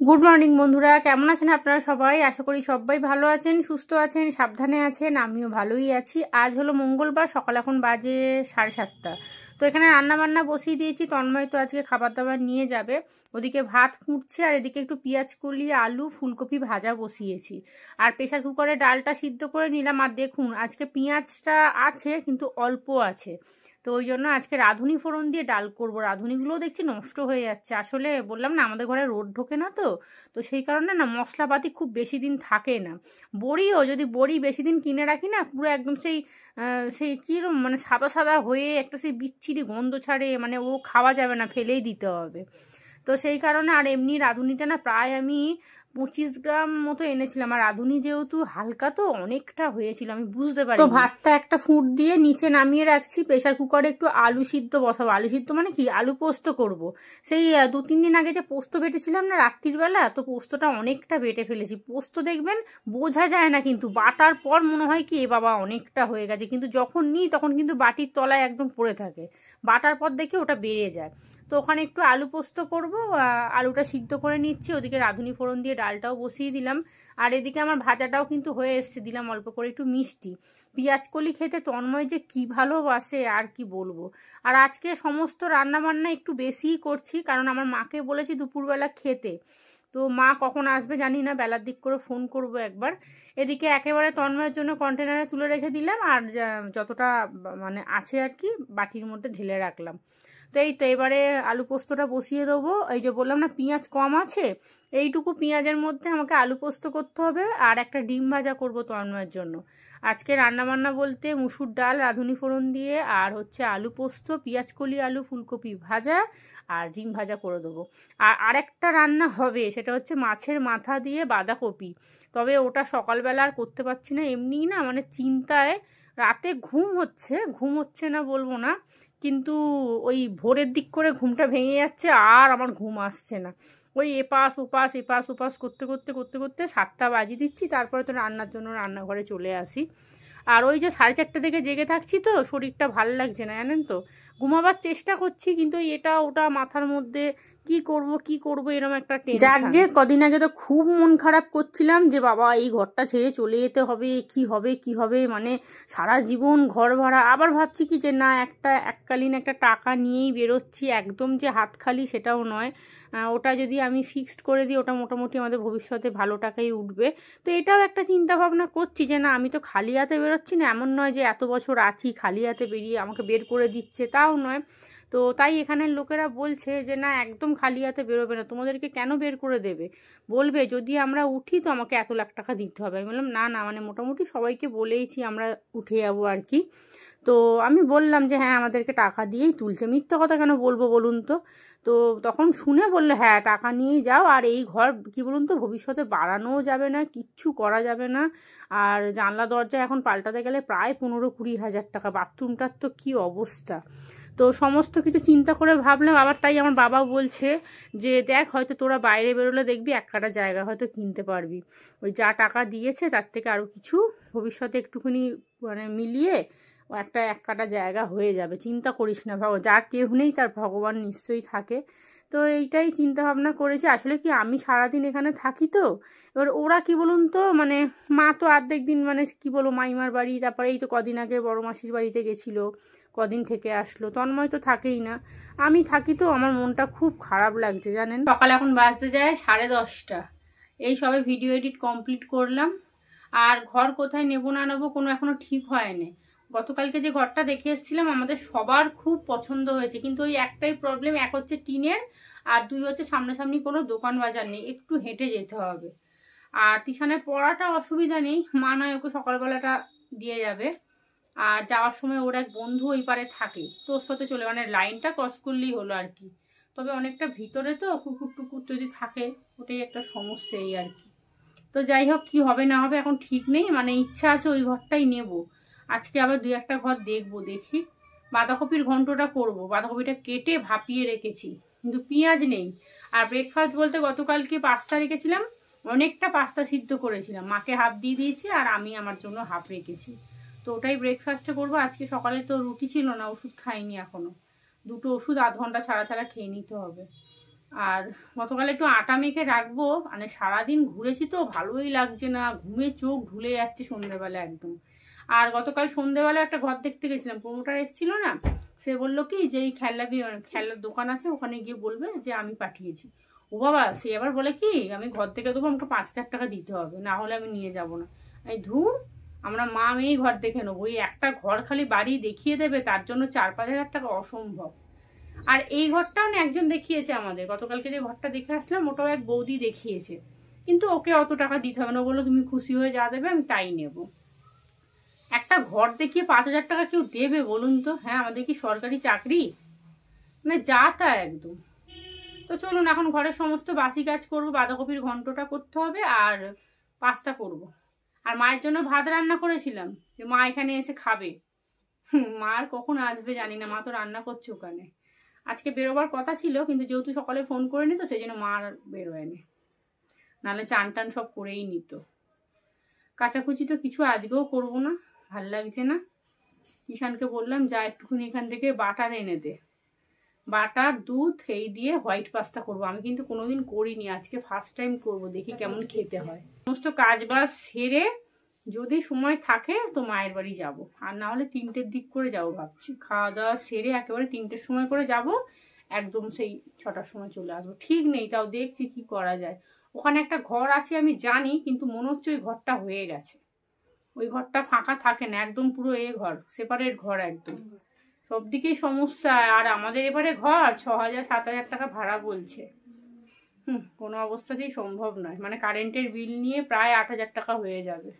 Good morning বন্ধুরা, কেমন আছেন আপনারা সবাই? আশা করি সবাই ভালো আছেন, সুস্থ আছেন, সাবধানে আছেন। আমিও ভালোই আছি। আজ হলো মঙ্গলবার, সকাল এখন বাজে 7:30। তো এখানে রান্না বান্না বসিয়ে দিয়েছি। তন্ময় তো আজকে খাবার দাবার নিয়ে যাবে। ওদিকে ভাত ফুটছে আর এদিকে একটু পেঁয়াজ কলি, আলু, ফুলকপি ভাজা বসিয়েছি। আর প্রেসার কুকারে ডালটা সিদ্ধ করে নিলাম। আর দেখুন আজকে পেঁয়াজটা আছে কিন্তু অল্প আছে, তো ওই জন্য আজকে রাঁধুনি ফোড়ন দিয়ে ডাল করব। রাঁধুনিগুলোও দেখছি নষ্ট হয়ে যাচ্ছে। আসলে বললাম না, আমাদের ঘরে রোদ ঢোকে না, তো তো সেই কারণে না মশলাপাতি খুব বেশি দিন থাকে না। বড়িও যদি বড়ি বেশি দিন কিনে রাখি না, পুরো একদম সেই কীরকম মানে সাদা সাদা হয়ে একটা সেই বিচ্ছিরি গন্ধ ছাড়ে, মানে ও খাওয়া যাবে না, ফেলেই দিতে হবে। তো সেই কারণে আর এমনি রাঁধুনিটা না প্রায় আমি 25 গ্রাম মতো এনেছিলাম। আর রাঁধুনি যেহেতু হালকা, তো অনেকটা হয়েছিল, আমি বুঝতে পারি। তো ভাতটা একটা ফুট দিয়ে নিচে নামিয়ে রাখছি। প্রেসার কুকারে একটু আলু সিদ্ধ বসাবো। আলু সিদ্ধ মানে কি, আলু পোস্ত করব। সেই 2-3 দিন আগে যে পোস্ত বেটেছিলাম না রাত্রির বেলা, তো পোস্তটা অনেকটা বেটে ফেলেছি। পোস্ত দেখবেন বোঝা যায় না, কিন্তু বাটার পর মনে হয় কি এ বাবা অনেকটা হয়ে গেছে, কিন্তু যখন নিই তখন কিন্তু বাটির তলায় একদম পড়ে থাকে। বাটার পর দেখে ওটা বেড়ে যায়। তো ওখানে একটু আলু পোস্ত করব। আলুটা সিদ্ধ করে নিচ্ছি। ওদিকে রাঁধুনি ফোড়ন দিয়ে ডালটাও বসিয়ে দিলাম। আর এদিকে আমার ভাজাটাও কিন্তু হয়ে এসছে। দিলাম অল্প করে একটু মিষ্টি। পেঁয়াজ কলি খেতে তন্ময় যে কি ভালোবাসে আর কি বলবো। আর আজকে সমস্ত রান্না বান্না একটু বেশিই করছি, কারণ আমার মাকে বলেছি দুপুরবেলা খেতে। তো মা কখন আসবে জানি না, বেলার দিক করে ফোন করব একবার। এদিকে একেবারে তন্ময়ের জন্য কন্টেনারে তুলে রেখে দিলাম। আর যতটা মানে আছে আর কি বাটির মধ্যে ঢেলে রাখলাম। তো এই তো এবারে আলু পোস্তটা বসিয়ে দেবো। এই যে বললাম না পেঁয়াজ কম আছে, এইটুকু পেঁয়াজের মধ্যে আমাকে আলু পোস্ত করতে হবে। আর একটা ডিম ভাজা করবো তন্ময়ের জন্য। আজকে রান্নাবান্না বলতে মুসুর ডাল রাঁধুনি ফোড়ন দিয়ে, আর হচ্ছে আলু পোস্ত, পেঁয়াজ কলি, আলু, ফুলকপি ভাজা, আর ডিম ভাজা করে দেবো। আর আরেকটা রান্না হবে, সেটা হচ্ছে মাছের মাথা দিয়ে বাঁধাকপি। তবে ওটা সকালবেলা আর করতে পারছি না, এমনিই না মানে চিন্তায় রাতে ঘুম হচ্ছে না বলবো না, কিন্তু ওই ভোরের দিক করে ঘুমটা ভেঙে যাচ্ছে আর আমার ঘুম আসছে না। ওই এপাশ ওপাশ করতে করতে করতে করতে 7টা বাজিয়ে দিচ্ছি। তারপরে তো রান্নার জন্য রান্নাঘরে চলে আসি। আর ওই যে 4:30 থেকে জেগে থাকছি, তো শরীরটা ভাল লাগছে না জানেন তো। ঘুমাবার চেষ্টা করছি, কিন্তু এটা ওটা মাথার মধ্যে কি করব এরকম একটা টেনশন। যাকে কদিন আগে তো খুব মন খারাপ করছিলাম যে বাবা এই ঘরটা ছেড়ে চলে যেতে হবে, কি হবে মানে সারা জীবন ঘর ভাড়া। আবার ভাবছি কি যে না, এককালীন একটা টাকা নিয়েই বেরোচ্ছি, একদম যে হাত খালি সেটাও নয়। ওটা যদি আমি ফিক্সড করে দিই, ওটা মোটামুটি আমাদের ভবিষ্যতে ভালো টাকাই উঠবে। তো এটাও একটা চিন্তা ভাবনা করছি যে না, আমি তো খালি হাতে বেরোচ্ছি না, এমন নয় যে এত বছর আছি খালি হাতে বেরিয়ে আমাকে বের করে দিচ্ছে, তাও নয়। তো তাই এখানের লোকেরা বলছে যে না, একদম খালি হাতে বেরোবে না, তোমাদেরকে কেন বের করে দেবে, বলবে যদি আমরা উঠি তো আমাকে এত লাখ টাকা দিতে হবে। আমি বললাম না না, মানে মোটামুটি সবাইকে বলেইছি আমরা উঠে যাবো আর কি। তো আমি বললাম যে হ্যাঁ আমাদেরকে টাকা দিয়েই তুলছে, মিথ্যে কথা কেন বলবো বলুন তো। তো তখন শুনে বললে হ্যাঁ টাকা নিয়েই যাও। আর এই ঘর কি বলুন তো, ভবিষ্যতে বাড়ানোও যাবে না, কিচ্ছু করা যাবে না। আর জানলা দরজা এখন পাল্টাতে গেলে প্রায় 15-20 হাজার টাকা। বাথরুমটার তো কী অবস্থা। তো সমস্ত কিছু চিন্তা করে ভাবলাম। আবার তাই আমার বাবা বলছে যে দেখ, হয়তো তোরা বাইরে বেরোলে দেখবি এক কাটা জায়গা হয়তো কিনতে পারবি। ওই যা টাকা দিয়েছে তার থেকে আরও কিছু ভবিষ্যতে একটুখানি মানে মিলিয়ে এক কাটা জায়গা হয়ে যাবে। চিন্তা করিস না, যার কেউ নেই তার ভগবান নিশ্চয়ই থাকে। তো এইটাই চিন্তা ভাবনা করেছি। আসলে কি, আমি সারাদিন এখানে থাকি, তো এবার ওরা কি বলুন তো, মানে মা তো অর্ধেক দিন মানে কি বলবো মাইমার বাড়ি, তারপরে এই তো কদিন আগে বড় মাসির বাড়িতে গেছিলো, কদিন থেকে আসলো। তন্ময় তো থাকেই না, আমি থাকি। তো আমার মনটা খুব খারাপ লাগছে জানেন। সকালে এখন বাজতে যায় 10:30। এই সবে ভিডিও এডিট কমপ্লিট করলাম। আর ঘর কোথায় নেবো না নেবো কোনো এখনো ঠিক হয়নি। গতকালকে যে ঘরটা দেখে এসেছিলাম আমাদের সবার খুব পছন্দ হয়েছে, কিন্তু ওই একটাই প্রবলেম, এক হচ্ছে টিনের, আর 2 হচ্ছে সামনাসামনি কোনো দোকান বাজার নেই, একটু হেঁটে যেতে হবে। আর তিশানের পড়াটা অসুবিধা নেই, মা নয় ওকে সকালবেলাটা দিয়ে যাবে। আর যাওয়ার সময় ওর এক বন্ধু ওই পারে থাকে, তো ওর সাথে চলে মানে লাইনটা ক্রস করলেই হলো আর কি। তবে অনেকটা ভিতরে তো কুকুর টুকুর যদি থাকে, ওটাই একটা সমস্যা এই আর কি। তো যাই হোক, কি হবে না হবে এখন ঠিক নেই, মানে ইচ্ছা আছে ওই ঘরটাই নেব। আজকে আবার 2-1টা ঘর দেখবো, দেখি। বাঁধাকপির ঘন্টটা করব, বাঁধাকপিটা কেটে ভাপিয়ে রেখেছি, কিন্তু পেঁয়াজ নেই। আর ব্রেকফাস্ট বলতে গতকালকে পাস্তা রেখেছিলাম, অনেকটা পাস্তা সিদ্ধ করেছিলাম, মাকে হাফ দিয়ে দিয়েছি আর আমি আমার জন্য হাফ রেখেছি। তো ওটাই ব্রেকফাস্টে করবো। আজকে সকালে তো রুটি ছিল না, ওষুধ খাইনি এখনো, 2টো ওষুধ আধ ঘন্টা ছাড়া ছাড়া খেয়ে নিতে হবে। আর গতকাল একটু আটা মেখে রাখবো, মানে সারাদিন ঘুরেছি তো ভালোই লাগছে না, ঘুমে চোখ ঢুলে যাচ্ছে সন্ধ্যেবেলা একদম। আর গতকাল সন্ধ্যেবেলা একটা ঘর দেখতে গেছিলাম, প্রমোটার এসেছিল না, সে বললো কি যে এই খেলনার দোকান আছে, ওখানে গিয়ে বলবে যে আমি পাঠিয়েছি। ও বাবা, সে আবার বলে কি আমি ঘর থেকে দেবো, আমাকে 5,000 টাকা দিতে হবে, না হলে আমি নিয়ে যাব না। এই ধুর, আমরা মা মেয়েই ঘর দেখে নেবো, ওই একটা ঘর খালি বাড়ি দেখিয়ে দেবে তার জন্য 4-5 হাজার টাকা অসম্ভব। আর এই ঘরটাও না একজন দেখিয়েছে আমাদের, গতকালকে যে ঘরটা দেখে আসলাম ওটাও এক বৌদি দেখিয়েছে, কিন্তু ওকে অত টাকা দিতে হবে না, বললো তুমি খুশি হয়ে যা দেবে আমি তাই নেব। একটা ঘর দেখিয়ে 5,000 টাকা কেউ দেবে বলুন তো? হ্যাঁ, আমাদের কি সরকারি চাকরি? মানে যা তা একদম। তো চলুন এখন ঘরের সমস্ত বাসি কাজ করবো, বাঁধাকপির ঘন্টটা করতে হবে আর পাস্তা করব। আর মায়ের জন্য ভাত রান্না করেছিলাম যে মা এখানে এসে খাবে। মা আর কখন আসবে জানি না, মা তো রান্না করছে ওখানে। আজকে বেরোবার কথা ছিল, কিন্তু যেহেতু সকালে ফোন করে নিত সেই জন্য মা আর বেরোয়নি, নাহলে চান টান সব করেই নিত। কাচাকুচি তো কিছু আজকেও করবো না, ভাল লাগছে না। কিষানকে বললাম যা একটুখানি এখান থেকে বাটার এনে দে, বাটার দুধ এই দিয়ে হোয়াইট পাস্তা করবো। আমি কিন্তু কোনোদিন করিনি, আজকে ফার্স্ট টাইম করব, দেখি কেমন খেতে হয়। সমস্ত কাজ বাজ সেরে যদি সময় থাকে তো মায়ের বাড়ি যাব, আর না হলে 3টের দিক করে যাব ভাবছি। খাওয়া দাওয়া সেরে একেবারে 3টের সময় করে যাব, একদম সেই 6টার সময় চলে আসবো। ঠিক নেই, তাও দেখছি কি করা যায়। ওখানে একটা ঘর আছে আমি জানি, কিন্তু মনে হচ্ছে ওই ঘরটা হয়ে গেছে, ওই ঘরটা ফাঁকা থাকে না, একদম পুরো ঘর, সেপারেট ঘর একদম, সব দিকেই সমস্যা। আর আমাদের এবারে ঘর 6,000-7,000 টাকা ভাড়া বলছে। কোনো অবস্থাতেই সম্ভব নয়, মানে কারেন্টের বিল নিয়ে প্রায় 8,000 টাকা হয়ে যাবে।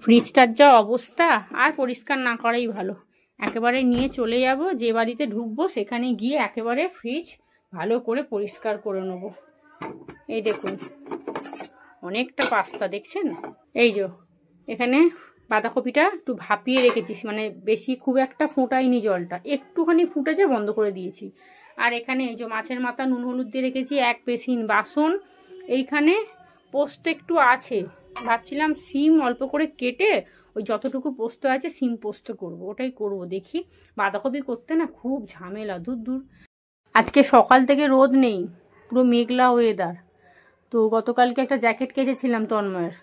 ফ্রিজটার যা অবস্থা, আর পরিষ্কার না করাই ভালো। একেবারে নিয়ে চলে যাব, যে বাড়িতে ঢুকবো সেখানে গিয়ে একেবারে ফ্রিজ ভালো করে পরিষ্কার করে নেবো। এই দেখুন অনেকটা পাস্তা দেখছেন, এই যে এখানে বাঁধাকপিটা একটু ভাপিয়ে রেখেছি, মানে বেশি খুব একটা ফোটাইনি, জলটা একটুখানি ফুটেছে বন্ধ করে দিয়েছি। আর এখানে এই যে মাছের মাথা নুন হলুদ দিয়ে রেখেছি, 1 বেসিন বাসন। এইখানে পোস্ত একটু আছে, ভাবছিলাম সিম অল্প করে কেটে ওই যতটুকু পোস্ত আছে সিম পোস্ত করব, ওটাই করব। দেখি, বাঁধাকপি করতে না খুব ঝামেলা, দূর দূর। আজকে সকাল থেকে রোদ নেই, পুরো মেঘলা ওয়েদার। তো গতকালকে একটা জ্যাকেট কেচেছিলাম তন্ময়ের,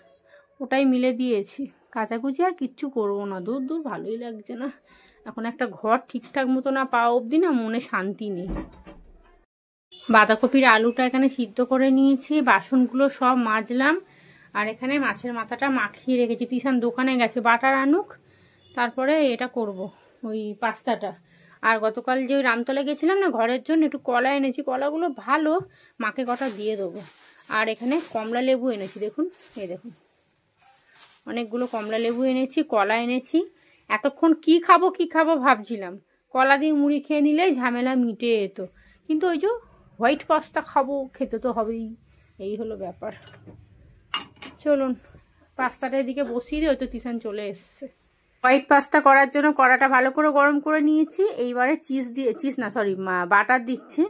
ওটাই মিলে দিয়েছি। কাচাকুচি আর কিচ্ছু করবো না, দূর দূর, ভালোই লাগছে না এখন। একটা ঘর ঠিকঠাক মতো না পাওয়া অবধি না মনে শান্তি নেই। বাঁধাকপির আলুটা এখানে সিদ্ধ করে নিয়েছি, বাসনগুলো সব মাজলাম। আর এখানে মাছের মাথাটা মাখিয়ে রেখেছি। তিশান দোকানে গেছে, বাটার আনুক, তারপরে এটা করব, ওই পাস্তাটা। আর গতকাল যে ওই রামতলা গেছিলাম না ঘরের জন্য, একটু কলা এনেছি, কলাগুলো ভালো, মাকে কটা দিয়ে দেবো। আর এখানে কমলা লেবু এনেছি, দেখুন, এই দেখুন অনেকগুলো কমলা লেবু এনেছি, কলা এনেছি। এতক্ষণ কি খাবো ভাবছিলাম, কলা দিয়ে মুড়ি খেয়ে নিলেই ঝামেলা মিটে যেত, কিন্তু ওই যে হোয়াইট পাস্তা খাবো, খেতে তো হবেই, এই হলো ব্যাপার। চলুন পাস্তাটা এদিকে বসিয়ে দিই, ওই তো তিশান চলে এসছে। হোয়াইট পাস্তা করার জন্য কড়াটা ভালো করে গরম করে নিয়েছি। এইবারে বাটার দিচ্ছি।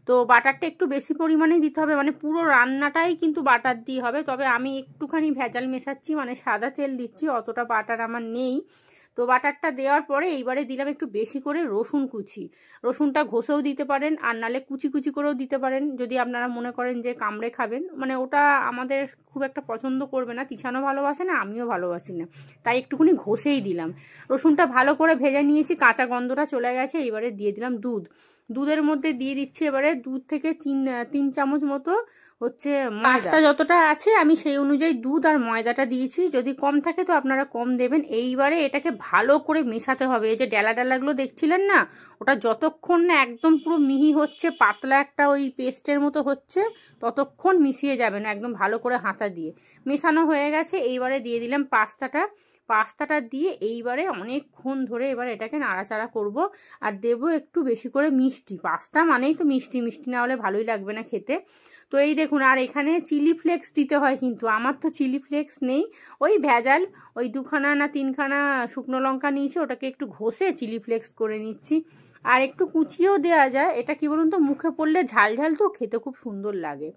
তো বাটারটা একটু বেশি পরিমাণে দিতে হবে, মানে পুরো রান্নাটাই কিন্তু বাটার দিয়ে হবে। তবে আমি একটুখানি ভেজাল মেশাচ্ছি, মানে সাদা তেল দিচ্ছি, অতটা বাটার আমার নেই। তো বাটারটা দেওয়ার পরে এইবারে দিলাম একটু বেশি করে রসুন কুচি। রসুনটা ঘষেও দিতে পারেন, আর নালে কুচি কুচি করেও দিতে পারেন, যদি আপনারা মনে করেন যে কামড়ে খাবেন। মানে ওটা আমাদের খুব একটা পছন্দ করবে না, তিশানও ভালোবাসে না, আমিও ভালোবাসি না, তাই একটুখানি ঘষেই দিলাম। রসুনটা ভালো করে ভেজে নিয়েছি, কাঁচা গন্ধটা চলে গেছে। এবারে দিয়ে দিলাম দুধ। দুধের মধ্যে দিয়ে দিচ্ছি এবারে 2 থেকে 3 চামচ মতো হচ্ছে পাস্তা যতটা আছে আমি সেই অনুযায়ী দুধ আর ময়দাটা দিয়েছি, যদি কম থাকে তো আপনারা কম দেবেন। এইবারে এটাকে ভালো করে মেশাতে হবে। এই যে ডেলা ডেলাগুলো দেখছিলেন না, ওটা যতক্ষণ না একদম পুরো মিহি হচ্ছে, পাতলা একটা ওই পেস্টের মতো হচ্ছে, ততক্ষণ মিশিয়ে যাবেন একদম ভালো করে হাতা দিয়ে। মেশানো হয়ে গেছে, এইবারে দিয়ে দিলাম পাস্তাটা দিয়ে এইবারে অনেকক্ষণ ধরে এবার এটাকে নাড়াচাড়া করব। আর দেবো একটু বেশি করে মিষ্টি, পাস্তা মানেই তো মিষ্টি, মিষ্টি না হলে ভালোই লাগবে না খেতে। তো এই দেখুন, আর এখানে চিলি ফ্লেক্স দিতে হয়, কিন্তু আমার তো চিলি ফ্লেক্স নেই, ওই ভেজাল। ওই 2খানা না 3খানা শুকনো লঙ্কা নিয়েছি, ওটাকে একটু ঘষে চিলি ফ্লেক্স করে নিচ্ছি। আর একটু কুচিয়েও দেওয়া যায়। এটা কি বলুন তো, মুখে পড়লে ঝাল ঝাল তো খেতে খুব সুন্দর লাগে।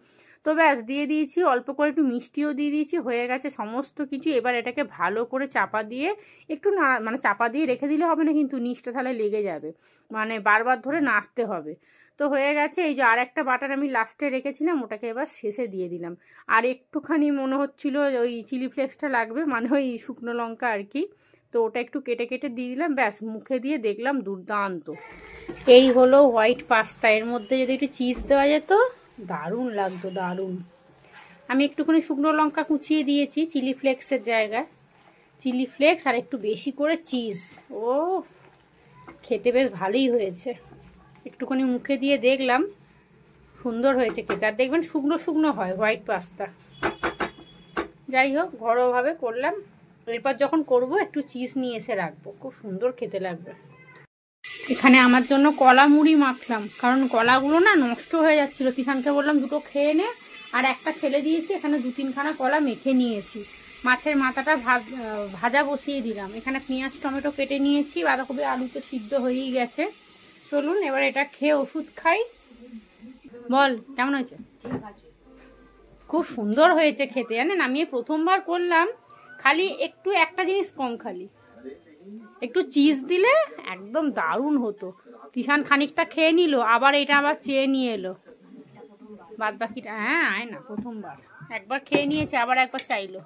তো ব্যাস দিয়ে দিয়েছি, অল্প করে একটু মিষ্টিও দিয়ে দিয়েছি, হয়ে গেছে সমস্ত কিছু। এবার এটাকে ভালো করে চাপা দিয়ে একটু না, মানে চাপা দিয়ে রেখে দিলে হবে না কিন্তু, নিচটা তাহলে লেগে যাবে, মানে বারবার ধরে নাড়তে হবে। তো হয়ে গেছে। এই যে আর একটা বাটার আমি লাস্টে রেখেছিলাম, ওটাকে এবার শেষে দিয়ে দিলাম। আর একটুখানি মনে হচ্ছিল ওই চিলি ফ্লেক্সটা লাগবে, মানে ওই শুকনো লঙ্কা আর কি, তো ওটা একটু কেটে কেটে দিয়ে দিলাম। ব্যাস মুখে দিয়ে দেখলাম দুর্দান্ত। এই হলো হোয়াইট পাস্তা। এর মধ্যে যদি একটু চিজ দেওয়া যেত দারুণ লাগতো, দারুণ। আমি একটুখানি শুকনো লঙ্কা কুচিয়ে দিয়েছি চিলি ফ্লেক্সের জায়গায়, চিলি ফ্লেক্স আর একটু বেশি করে চিজ। ও খেতে বেশ ভালোই হয়েছে। একটুখানি মুখে দিয়ে দেখলাম, সুন্দর হয়েছে খেতে। আর দেখবেন শুকনো শুকনো হয় হোয়াইট পাস্তা। যাই হোক, ঘরোয়াভাবে করলাম। এরপর যখন করব একটু চিজ নিয়ে এসে রাখবো, খুব সুন্দর খেতে লাগবে। এখানে আমার জন্য কলা মুড়ি মাখলাম, কারণ কলাগুলো না নষ্ট হয়ে যাচ্ছিলো। তিশানকে বললাম দুটো খেয়ে নে, আর একটা ফেলে দিয়েছি। এখানে 2-3খানা কলা মেখে নিয়েছি। মাছের মাথাটা ভাজা বসিয়ে দিলাম। এখানে পেঁয়াজ টমেটো কেটে নিয়েছি, বাঁধাকপি আলু তো সিদ্ধ হয়েই গেছে। চলুন এবার এটা খেয়ে ওষুধ খাই। বল কেমন হয়েছে? খুব সুন্দর হয়েছে খেতে, জানেন আমি প্রথমবার করলাম। খালি একটু একটা জিনিস কম, খালি একটু চিজ দিলে একদম দারুণ হতো। তিশান খানিকটা খেয়ে নিল, আবার এটা আবার চেয়ে নিয়ে এলো। বাদ বাকিটা হ্যাঁ আয় না, প্রথমবার একবার খেয়ে নিয়েছে, আবার একবার চাইলো।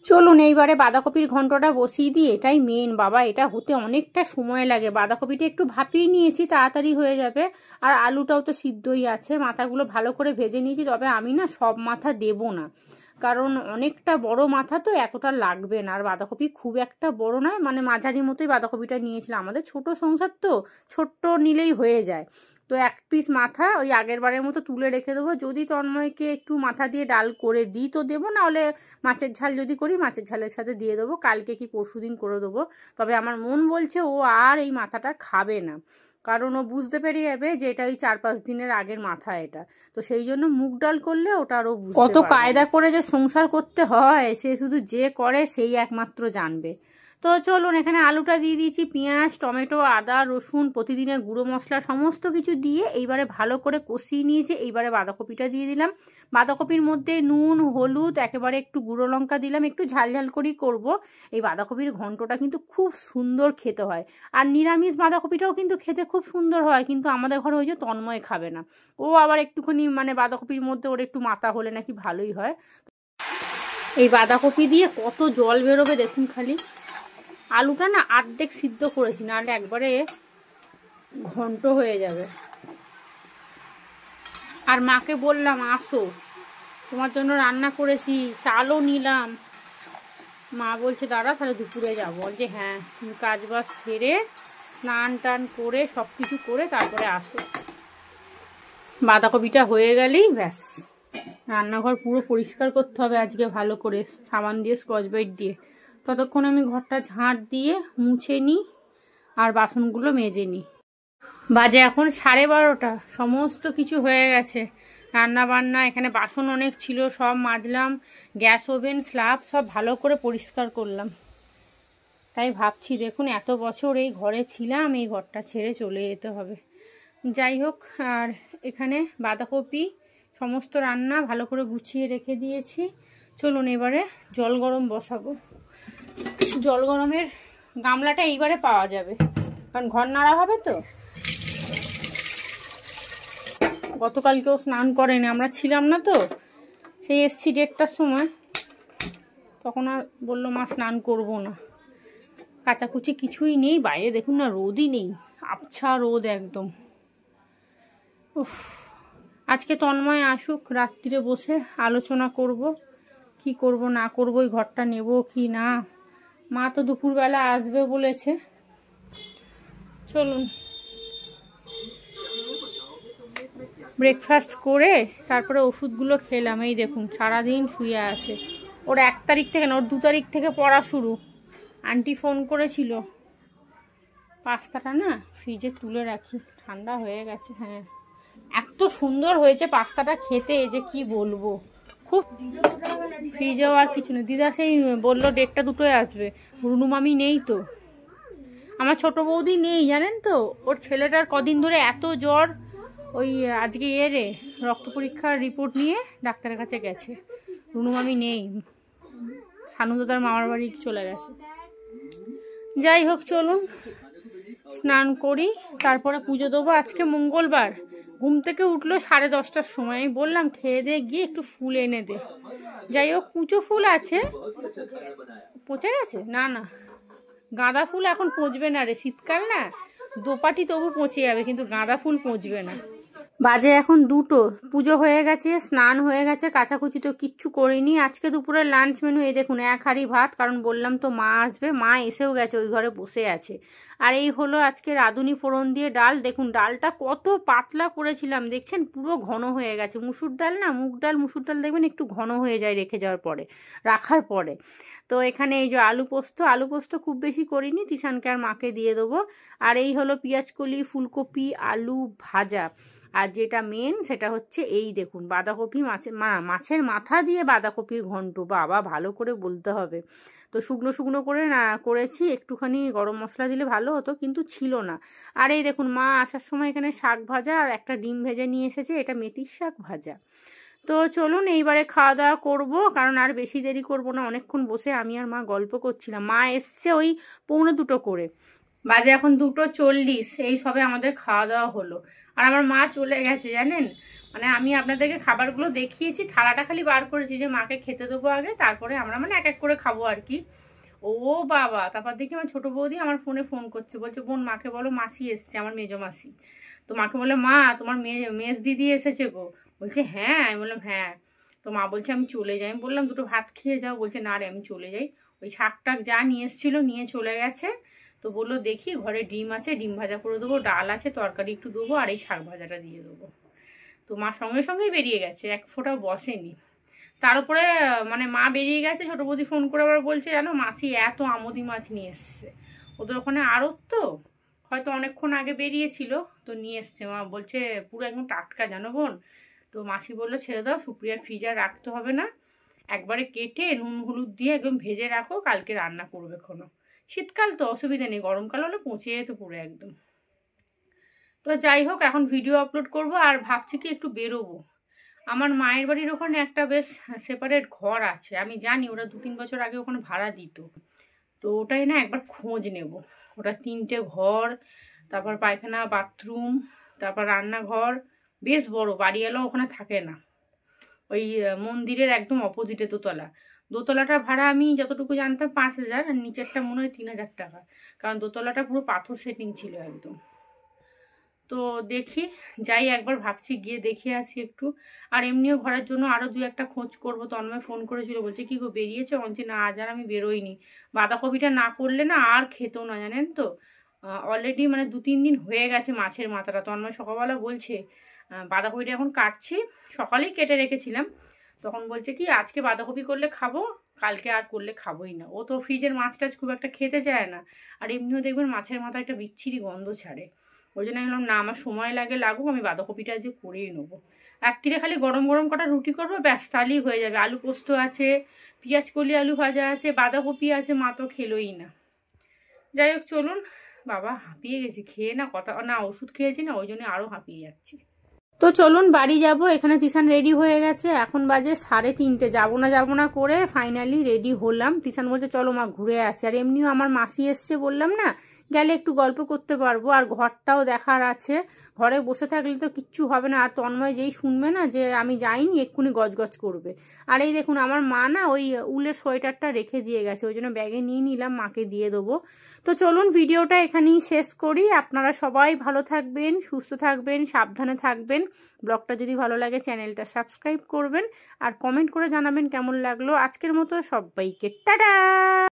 চলুন এইবারে বাঁধাকপির ঘন্টটা বসিয়ে দিই। এটাই মেন বাবা, এটা হতে অনেকটা সময় লাগে। বাঁধাকপিটা একটু ভাপিয়ে নিয়েছি, তাড়াতাড়ি হয়ে যাবে। আর আলুটাও তো সিদ্ধই আছে। মাথাগুলো ভালো করে ভেজে নিয়েছি, তবে আমি না সব মাথা দেব না, কারণ অনেকটা বড় মাথা তো, এতটা লাগবে না। আর বাঁধাকপি খুব একটা বড় নয়, মানে মাঝারি মতোই বাঁধাকপিটা নিয়েছিলাম। আমাদের ছোট সংসার তো, ছোট্ট নিলেই হয়ে যায়। তো এক পিস মাথা ওই আগের বারের মতো তুলে রেখে দেবো। যদি তন্ময়কে একটু মাথা দিয়ে ডাল করে দিই তো দেবো, না হলে মাছের ঝাল যদি করি মাছের ঝালের সাথে দিয়ে দেবো। কালকে কি পরশুদিন করে দেবো। তবে আমার মন বলছে ও আর এই মাথাটা খাবে না, কারণ ও বুঝতে পেরে যাবে যে এটা ওই 4-5 দিনের আগের মাথা এটা। তো সেই জন্য মুগ ডাল করলে ওটা আরও কত কায়দা করে যে সংসার করতে হয়, সে শুধু যে করে সেই একমাত্র জানবে। তো চলুন এখানে আলুটা দিয়ে দিয়েছি, পেঁয়াজ টমেটো আদা রসুন প্রতিদিনের গুঁড়ো মশলা সমস্ত কিছু দিয়ে এইবারে ভালো করে কষিয়ে নিয়েছি। এইবারে বাঁধাকপিটা দিয়ে দিলাম। বাঁধাকপির মধ্যে নুন হলুদ একেবারে একটু গুঁড়ো লঙ্কা দিলাম, একটু ঝাল ঝাল করেই করবো। এই বাঁধাকপির ঘন্টটা কিন্তু খুব সুন্দর খেতে হয়। আর নিরামিষ বাঁধাকপিটাও কিন্তু খেতে খুব সুন্দর হয়, কিন্তু আমাদের ঘরে ওই যে তন্ময় খাবে না। ও আবার একটুখানি মানে বাঁধাকপির মধ্যে ওর একটু মাথা হলে নাকি ভালোই হয়। এই বাঁধাকপি দিয়ে কত জল বেরোবে দেখুন খালি। আলুটা না অর্ধেক সিদ্ধ করেছি, নাহলে একবারে ঘন্ট হয়ে যাবে। আর মাকে বললাম আসো, তোমার জন্য রান্না করেছি, চালও নিলাম। মা বলছে দাঁড়া তাহলে দুপুরে যাবো। বলছে হ্যাঁ তুমি কাজ বাজ সেরে স্নান টান করে সব কিছু করে তারপরে আসো। বাঁধাকপিটা হয়ে গেলেই ব্যাস, রান্নাঘর পুরো পরিষ্কার করতে হবে আজকে ভালো করে সাবান দিয়ে স্কচ ব্রাইট দিয়ে। ততক্ষণ আমি ঘরটা ঝাঁট দিয়ে মুছে নিই আর বাসনগুলো মেজে নিই। বাজে এখন 12:30, সমস্ত কিছু হয়ে গেছে। রান্না বান্না, এখানে বাসন অনেক ছিল সব মাজলাম, গ্যাস ওভেন স্ল্যাব সব ভালো করে পরিষ্কার করলাম। তাই ভাবছি দেখুন এত বছর এই ঘরে ছিলাম, এই ঘরটা ছেড়ে চলে যেতে হবে। যাই হোক, আর এখানে বাঁধাকপি সমস্ত রান্না ভালো করে গুছিয়ে রেখে দিয়েছি। চলুন এবারে জল গরম বসাবো। জল গরমের গামলাটা এইবারে পাওয়া যাবে, কারণ ঘর নাড়া হবে তো। গতকালকেও স্নান করেনি, আমরা ছিলাম না তো, সেই এসছি 1:30টার সময়, তখন আর বললো মা স্নান করবো না। কাচাকুচি কিছুই নেই, বাইরে দেখুন না রোদই নেই, আবছা রোদ একদম। উফ, আজকে তন্ময় আসুক, রাত্রিরে বসে আলোচনা করব কি করব না করব, ওই ঘরটা নেব কি না। মা তো দুপুরবেলা আসবে বলেছে। চলুন ব্রেকফাস্ট করে তারপরে ওষুধগুলো খেলাম। এই দেখুন সারাদিন শুয়ে আছে। ওর 1 তারিখ থেকে না, ওর 2 তারিখ থেকে পড়া শুরু। আন্টি ফোন করেছিল। পাস্তাটা না ফ্রিজে তুলে রাখি, ঠান্ডা হয়ে গেছে। হ্যাঁ এত সুন্দর হয়েছে পাস্তাটা খেতে যে কি বলবো, খুব। ফ্রিজেও আর কিছু নেই। দিদা সেই বললো 1:30-2টোয় আসবে, রুনু মামি নেই তো। আমার ছোট বৌদি নেই জানেন তো, ওর ছেলেটার কদিন ধরে এত জ্বর, ওই আজকে রক্ত পরীক্ষার রিপোর্ট নিয়ে ডাক্তারের কাছে গেছে। রুনু মামি নেই, সানুদাদার মামার বাড়ি চলে গেছে। যাই হোক চলুন স্নান করি, তারপরে পুজো দেবো। আজকে মঙ্গলবার, ঘুম থেকে উঠলো 10:30টার সময়। আমি বললাম খেয়ে দিয়ে গিয়ে একটু ফুল এনে দে। যাই হোক কুচো ফুল আছে, পচে গেছে না, গাঁদা ফুল এখন পচবে না রে, শীতকাল না, দোপাটি তবু পচে যাবে, কিন্তু গাঁদা ফুল পচবে না। বাজে এখন 2টো, পুজো হয়ে গেছে, স্নান হয়ে গেছে, কাচাকুচি তো কিচ্ছু করিনি। আজকে দুপুরের লাঞ্চ মেনু এই দেখুন, 1 হাঁড়ি ভাত, কারণ বললাম তো মা আসবে, মা এসেও গেছে, ওই ঘরে বসে আছে। আর এই হলো আজকে রাঁধুনি ফোড়ন দিয়ে ডাল। দেখুন ডালটা কত পাতলা করেছিলাম, দেখছেন পুরো ঘন হয়ে গেছে। মুসুর ডাল না, মুগ ডাল মুসুর ডাল দেখবেন একটু ঘন হয়ে যায় রেখে যাওয়ার পরে, রাখার পরে। তো এখানে এই যে আলু পোস্ত খুব বেশি করিনি, তিশানকে আর মাকে দিয়ে দেবো। আর এই হলো পেঁয়াজকলি, ফুলকপি, আলু ভাজা। আর যেটা মেন সেটা হচ্ছে এই দেখুন বাঁধাকপি, মাছের মাথা দিয়ে বাঁধাকপির ঘন্ট। বাবা ভালো করে বলতে হবে। তো শুকনো করে না করেছি, একটুখানি গরম মশলা দিলে ভালো হতো, কিন্তু ছিল না। আর এই দেখুন মা আসার সময় এখানে শাক ভাজা আর একটা ডিম ভেজে নিয়ে এসেছে, এটা মেথির শাক ভাজা। তো চলুন এইবারে খাওয়া দাওয়া করবো, কারণ আর বেশি দেরি করব না। অনেকক্ষণ বসে আমি আর মা গল্প করছিলাম। মা এসছে ওই 1:45 করে, বাজে এখন 2:40, এই সবে আমাদের খাওয়া দাওয়া হলো। আর আমার মা চলে গেছে জানেন, মানে আমি আপনাদেরকে খাবারগুলো দেখিয়েছি, থালাটা খালি বার করেছি যে মাকে খেতে দেবো আগে, তারপরে আমরা মানে এক এক করে খাবো আর কি। ও বাবা, তারপর দেখি আমার ছোট বৌদি আমার ফোন করছে, বলছে বোন মাকে বলো মাসি এসছে, আমার মেজো মাসি। তো মাকে বলে মা তোমার মেজ দিদি এসেছে গো। বলছে হ্যাঁ। আমি বললাম হ্যাঁ। তো মা বলছে আমি চলে যাই। আমি বললাম 2টো ভাত খেয়ে যাও। বলছে না রে আমি চলে যাই। ওই শাক টাক যা নিয়ে এসেছিলো নিয়ে চলে গেছে। তো বললো দেখি ঘরে ডিম আছে, ডিম ভাজা করে দেবো, ডাল আছে, তরকারি একটু দেবো, আর এই শাক ভাজাটা দিয়ে দেবো। তো মা সঙ্গে সঙ্গেই বেরিয়ে গেছে, এক ফোঁটাও বসেনি। তার উপরে মানে মা বেরিয়ে গেছে, ছোট বৌদি ফোন করে আবার বলছে জানো মাসি এত আমোদি মাছ নিয়ে এসছে, ওদের ওখানে আড়ত তো, হয়তো অনেকক্ষণ আগে বেরিয়েছিল, তো নিয়ে এসছে। মা বলছে পুরো একদম টাটকা জানো বোন। তো মাসি বললো ছেড়ে দাও, সুপ্রিয়ার ফ্রিজে রাখতে হবে না, একবারে কেটে নুন হলুদ দিয়ে একদম ভেজে রাখো, কালকে রান্না করবে কোনো। শীতকাল তো অসুবিধা নেই, গরমকাল হলে পচে যেত পুরো একদম। তো যাই হোক এখন ভিডিও আপলোড করব, আর ভাবছি কি একটু বেরোবো। আমার মায়ের বাড়ির ওখানে একটা বেশ সেপারেট ঘর আছে, আমি জানি ওরা 2-3 বছর আগে ওখানে ভাড়া দিত। তো ওটাই না একবার খোঁজ নেব। ওটা 3টে ঘর, তারপর পায়খানা, বাথরুম, তারপর রান্নাঘর, বেশ বড়। বাড়িওয়ালা ওখানে থাকে না, ওই মন্দিরের একদম অপোজিটে দোতলাটার ভাড়া আমি যতটুকু জানতাম 5,000, আর নিচেরটা মনে হয় 3,000 টাকা, কারণ দোতলাটা পুরো পাথর সেটিং ছিল একদম। তো দেখি যাই একবার, ভাবছি গিয়ে দেখে আসি একটু। আর এমনিও ঘরের জন্য আরও 2-একটা খোঁজ করবো। তন্ময় ফোন করেছিল, বলছে কি গো বেরিয়েছে? বলছি না আজ আর আমি বেরোইনি, বাঁধাকপিটা না করলে না আর খেতো না জানেন তো। অলরেডি মানে 2-3 দিন হয়ে গেছে মাছের মাথাটা। তন্ময় সকালবেলা বলছে বাঁধাকপিটা এখন কাটছি, সকালেই কেটে রেখেছিলাম, তখন বলছে কি আজকে বাঁধাকপি করলে খাবো, কালকে আর করলে খাবোই না। ও তো ফ্রিজের মাছ টাছ খুব একটা খেতে চায় না, আর এমনিও দেখবেন মাছের মাথা একটা বিচ্ছিরি গন্ধ ছাড়ে। ওই জন্য আমি বললাম না আমার সময় লাগুক, আমি বাঁধাকপিটা আজকে করেই নেবো। রাত্রিরে খালি গরম গরম কটা রুটি করবো, ব্যাস তাহলেই হয়ে যাবে। আলু পোস্ত আছে, পেঁয়াজ কলি আলু ভাজা আছে, বাঁধাকপি আছে, মা তো খেলোই না। যাই হোক চলুন, বাবা হাঁপিয়ে গেছি খেয়ে, না কথা না ওষুধ খেয়েছি না, ওই জন্য আরও হাঁপিয়ে যাচ্ছি। তো চলুন বাড়ি যাব। এখানে তিশান রেডি হয়ে গেছে, এখন বাজে 3:30। যাবো না করে ফাইনালি রেডি হলাম। তিশান বলছে চলো মা ঘুরে আসি, আর এমনিও আমার মাসি এসছে বললাম না, গেলে একটু গল্প করতে পারবো, আর ঘরটাও দেখার আছে। ঘরে বসে থাকলে তো কিচ্ছু হবে না, আর তন্ময় যেই শুনবে না যে আমি যাইনি এক্ষুনি গজগজ করবে। আর এই দেখুন আমার মা না ওই উলের সোয়েটারটা রেখে দিয়ে গেছে, ওই জন্য ব্যাগে নিয়ে নিলাম, মাকে দিয়ে দেবো। তো চলুন ভিডিওটা এখানেই শেষ করি। আপনারা সবাই ভালো থাকবেন, সুস্থ থাকবেন, সাবধানে থাকবেন। ব্লগটা যদি ভালো লাগে চ্যানেলটা সাবস্ক্রাইব করবেন, আর কমেন্ট করে জানাবেন কেমন লাগলো। আজকের মতো সবাইকে টাটা।